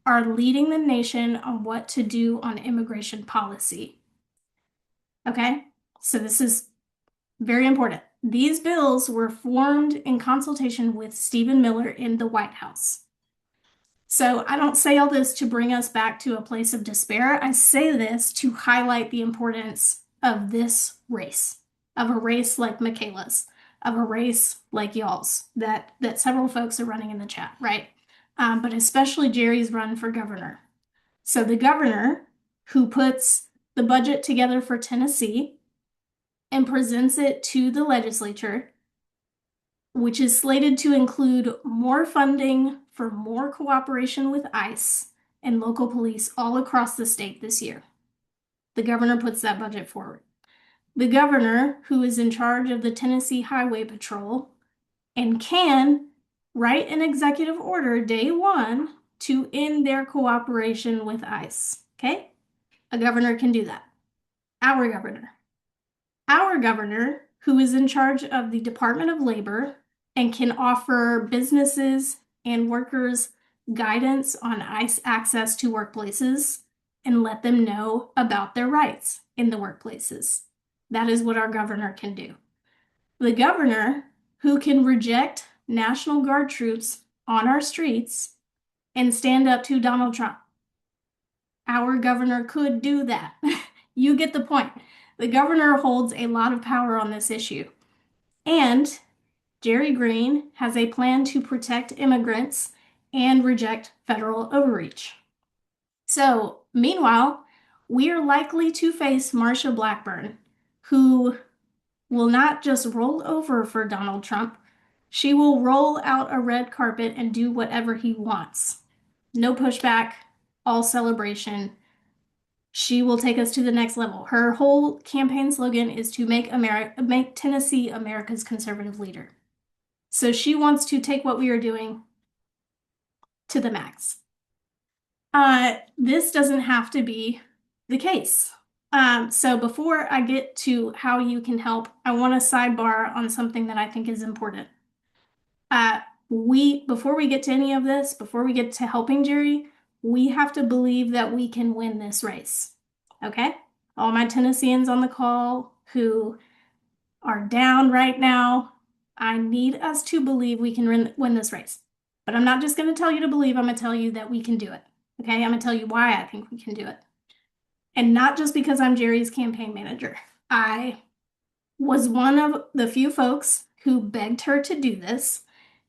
are leading the nation on what to do on immigration policy. Okay, so this is very important. These bills were formed in consultation with Stephen Miller in the White House. So I don't say all this to bring us back to a place of despair. I say this to highlight the importance of this race, of a race like Michaela's, of a race like y'all's, that several folks are running in the chat, right? But especially Jerry's run for governor. So the governor who puts the budget together for Tennessee and presents it to the legislature, which is slated to include more funding for more cooperation with ICE and local police all across the state this year. The governor puts that budget forward. The governor, who is in charge of the Tennessee Highway Patrol, and can write an executive order day one to end their cooperation with ICE. Okay? A governor can do that. Our governor. Our governor, who is in charge of the Department of Labor and can offer businesses and workers guidance on ICE access to workplaces and let them know about their rights in the workplaces. That is what our governor can do. The governor, who can reject National Guard troops on our streets and stand up to Donald Trump. Our governor could do that. You get the point. The governor holds a lot of power on this issue. And Jerry Green has a plan to protect immigrants and reject federal overreach. So, meanwhile, we are likely to face Marsha Blackburn, who will not just roll over for Donald Trump, she will roll out a red carpet and do whatever he wants. No pushback, all celebration. She will take us to the next level. Her whole campaign slogan is to make Tennessee America's conservative leader. So she wants to take what we are doing to the max. This doesn't have to be the case. So before I get to how you can help, I want to sidebar on something that I think is important. Before we get to any of this, before we get to helping Jerry, we have to believe that we can win this race. Okay? All my Tennesseans on the call who are down right now, I need us to believe we can win this race. But I'm not just going to tell you to believe, I'm going to tell you that we can do it. Okay? I'm going to tell you why I think we can do it. And not just because I'm Jerry's campaign manager. I was one of the few folks who begged her to do this,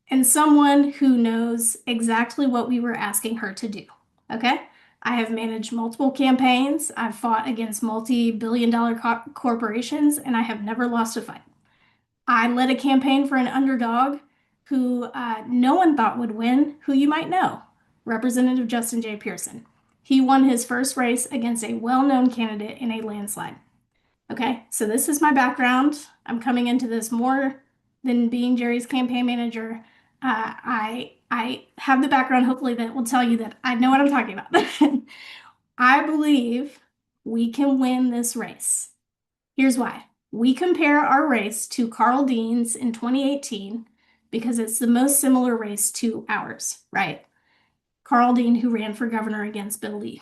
and someone who knows exactly what we were asking her to do. Okay? I have managed multiple campaigns. I've fought against multi-billion-dollar corporations, and I have never lost a fight. I led a campaign for an underdog who no one thought would win, who you might know, Representative Justin J. Pearson. He won his first race against a well-known candidate in a landslide. Okay, so this is my background. I'm coming into this more than being Jerry's campaign manager. I have the background, hopefully, that will tell you that I know what I'm talking about. I believe we can win this race. Here's why. We compare our race to Carl Dean's in 2018 because it's the most similar race to ours, right? Carl Dean, who ran for governor against Bill Lee.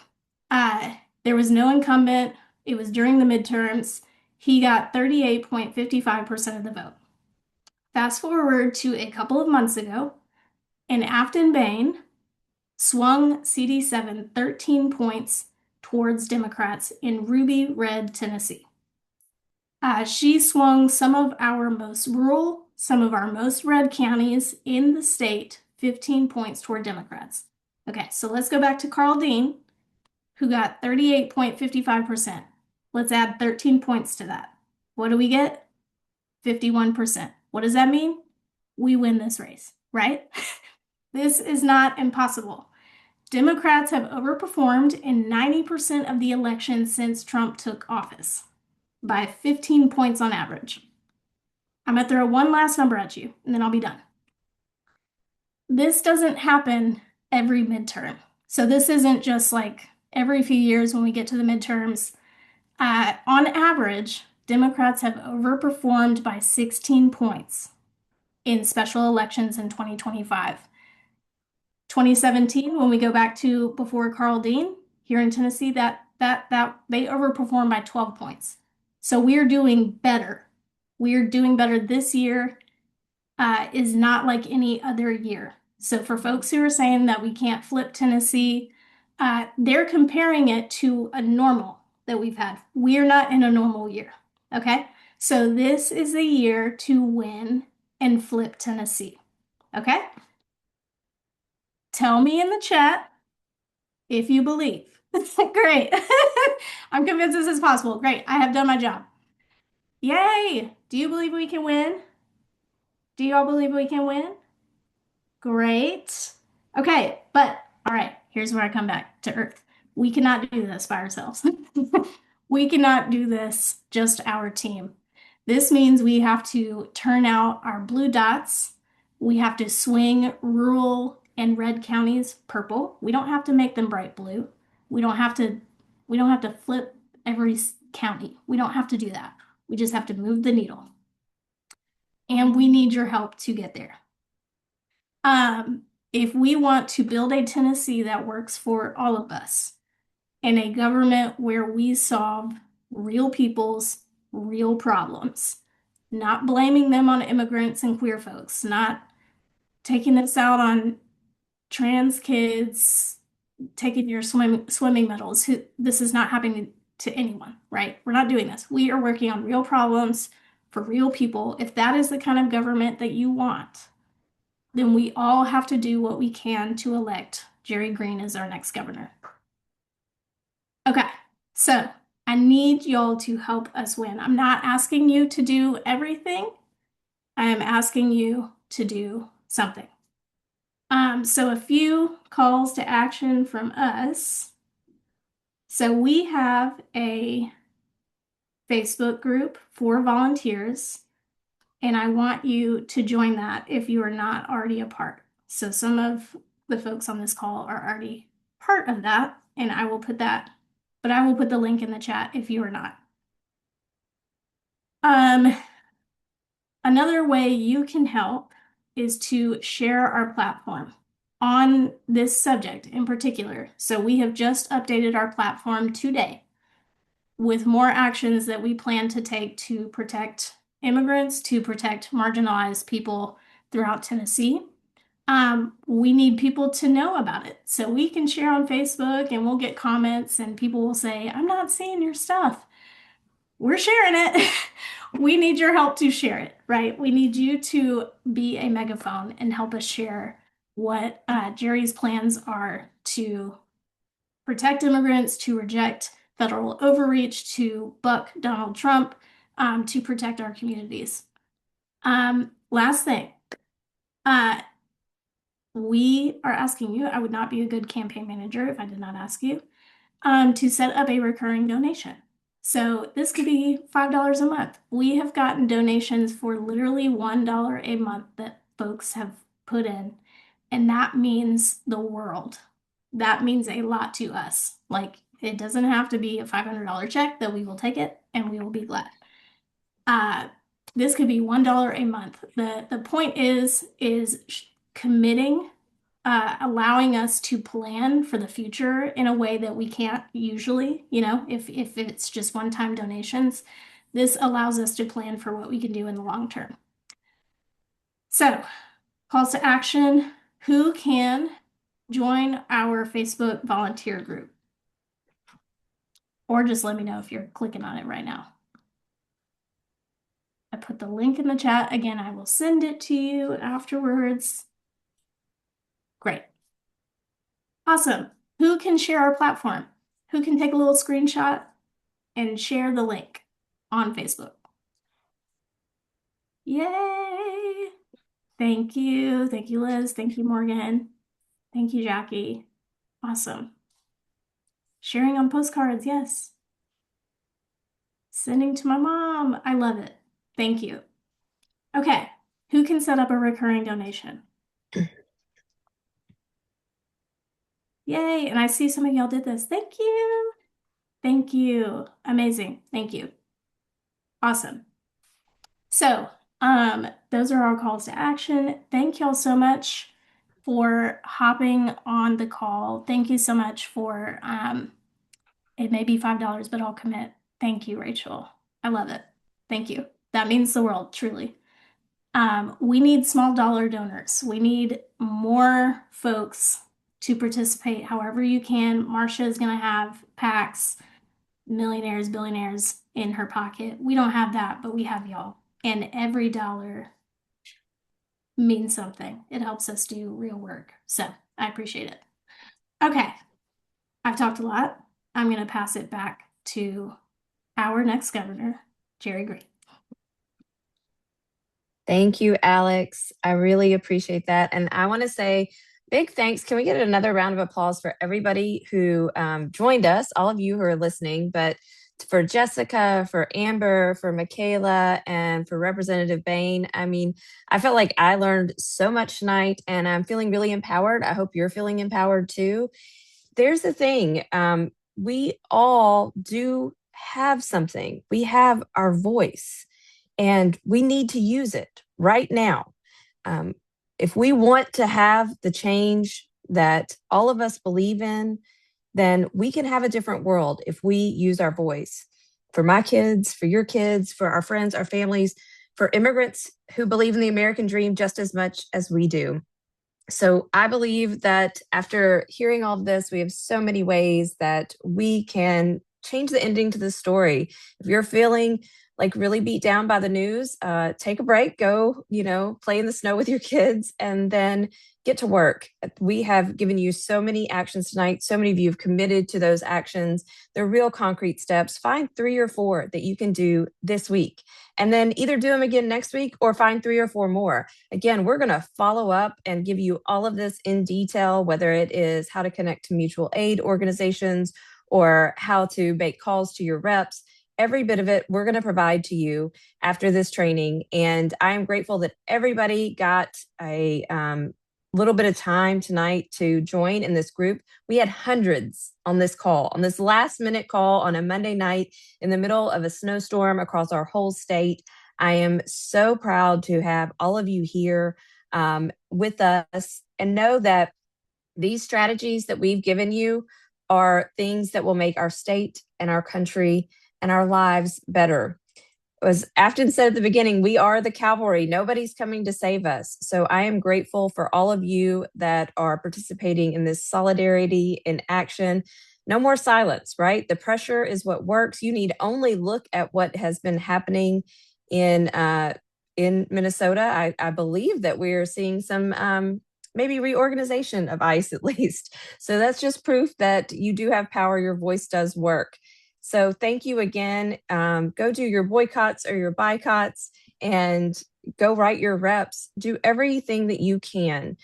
There was no incumbent. It was during the midterms. He got 38.55% of the vote. Fast forward to a couple of months ago, and Afton Bain swung CD7 13 points towards Democrats in ruby red Tennessee. She swung some of our most rural, some of our most red counties in the state 15 points toward Democrats. Okay, so let's go back to Carl Dean, who got 38.55%. Let's add 13 points to that. What do we get? 51%. What does that mean? We win this race, right? This is not impossible. Democrats have overperformed in 90% of the elections since Trump took office by 15 points on average. I'm going to throw one last number at you, and then I'll be done. This doesn't happen every midterm. So this isn't just like every few years when we get to the midterms. On average, Democrats have overperformed by 16 points in special elections in 2025. 2017, when we go back to before Carl Dean, here in Tennessee, that they overperformed by 12 points. So we're doing better. We're doing better this year. Is not like any other year. So for folks who are saying that we can't flip Tennessee, they're comparing it to a normal that we've had. We're not in a normal year, okay? So this is a year to win and flip Tennessee, okay? Tell me in the chat if you believe. Great. I'm convinced this is possible. Great. I have done my job. Yay! Do you believe we can win? Do you all believe we can win? Great. Okay, but all right, here's where I come back to earth. We cannot do this by ourselves. We cannot do this just our team. This means we have to turn out our blue dots. We have to swing rural and red counties purple. We don't have to make them bright blue. We don't have to flip every county. We don't have to do that. We just have to move the needle. And we need your help to get there. If we want to build a Tennessee that works for all of us, and a government where we solve real people's real problems, not blaming them on immigrants and queer folks, not taking this out on trans kids, taking your swimming medals. This is not happening to anyone, right? We're not doing this. We are working on real problems for real people. If that is the kind of government that you want, then we all have to do what we can to elect Jerry Green as our next governor. Okay, so I need y'all to help us win. I'm not asking you to do everything. I am asking you to do something. So a few calls to action from us. So we have a Facebook group for volunteers, and I want you to join that if you are not already a part. So some of the folks on this call are already part of that, and I will put the link in the chat if you are not. Another way you can help is to share our platform on this subject in particular. So we have just updated our platform today with more actions that we plan to take to protect immigrants, to protect marginalized people throughout Tennessee. We need people to know about it. So we can share on Facebook and we'll get comments and people will say, I'm not seeing your stuff. We're sharing it. We need your help to share it, right? We need you to be a megaphone and help us share what Jerry's plans are to protect immigrants, to reject federal overreach, to buck Donald Trump, to protect our communities. Last thing, we are asking you, I would not be a good campaign manager if I did not ask you, to set up a recurring donation. So this could be $5 a month. We have gotten donations for literally $1 a month that folks have put in, and that means the world. That means a lot to us. Like, it doesn't have to be a $500 check, that we will take it and we will be glad. This could be $1 a month. The point is committing, allowing us to plan for the future in a way that we can't usually, if it's just one-time donations. This allows us to plan for what we can do in the long term. So, calls to action. Who can join our Facebook volunteer group? Or just let me know if you're clicking on it right now. I put the link in the chat. Again, I will send it to you afterwards. Great. Awesome. Who can share our platform? Who can take a little screenshot and share the link on Facebook? Yay! Thank you. Thank you, Liz. Thank you, Morgan. Thank you, Jackie. Awesome. Sharing on postcards, yes. Sending to my mom. I love it. Thank you. Okay, who can set up a recurring donation? Yay, and I see some of y'all did this. Thank you. Thank you. Amazing. Thank you. Awesome. So, those are our calls to action. Thank y'all so much for hopping on the call. Thank you so much for, it may be $5, but I'll commit. Thank you, Rachel. I love it. Thank you. That means the world, truly. We need small dollar donors. We need more folks to participate however you can. Marcia is going to have PACs, millionaires, billionaires in her pocket. We don't have that, but we have y'all. And every dollar means something. It helps us do real work. So I appreciate it. Okay, I've talked a lot. I'm going to pass it back to our next governor, Jerry Green. Thank you, Alex. I really appreciate that. And I want to say big thanks. Can we get another round of applause for everybody who joined us, all of you who are listening, but for Jessica, for Amber, for Michaela, and for Representative Bain. I mean, I felt like I learned so much tonight and I'm feeling really empowered. I hope you're feeling empowered too. There's the thing, we all do have something, we have our voice, and we need to use it right now. Um, if we want to have the change that all of us believe in, then we can have a different world if we use our voice for my kids, for your kids, for our friends, our families, for immigrants who believe in the American dream just as much as we do. So I believe that after hearing all of this, we have so many ways that we can change the ending to the story. If you're feeling like really beat down by the news, take a break, go, play in the snow with your kids, and then get to work. We have given you so many actions tonight. So many of you have committed to those actions. They're real concrete steps. Find 3 or 4 that you can do this week, and then either do them again next week or find 3 or 4 more. Again, we're going to follow up and give you all of this in detail, whether it is how to connect to mutual aid organizations or how to make calls to your reps. Every bit of it we're going to provide to you after this training. And I am grateful that everybody got a little bit of time tonight to join in this group. We had hundreds on this call, on this last minute call on a Monday night in the middle of a snowstorm across our whole state. I am so proud to have all of you here with us, and know that these strategies that we've given you are things that will make our state and our country and our lives better. As Afton said at the beginning, we are the cavalry. Nobody's coming to save us. So I am grateful for all of you that are participating in this solidarity in action. No more silence, right? The pressure is what works. You need only look at what has been happening in Minnesota. I believe that we're seeing some maybe reorganization of ICE at least. So that's just proof that you do have power. Your voice does work. So thank you again. Go do your boycotts or your boycotts and go write your reps. Do everything that you can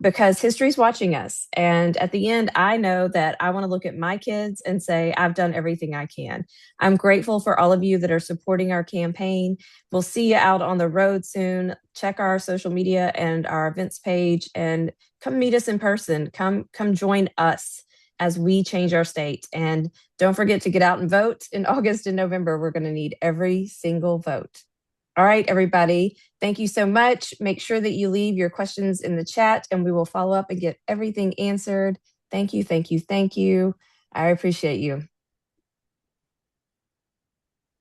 because history's watching us. And at the end, I know that I want to look at my kids and say, I've done everything I can. I'm grateful for all of you that are supporting our campaign. We'll see you out on the road soon. Check our social media and our events page and come meet us in person. Come join us as we change our state. And don't forget to get out and vote in August and November. We're going to need every single vote. All right, everybody. Thank you so much. Make sure that you leave your questions in the chat and we will follow up and get everything answered. Thank you, thank you, thank you. I appreciate you.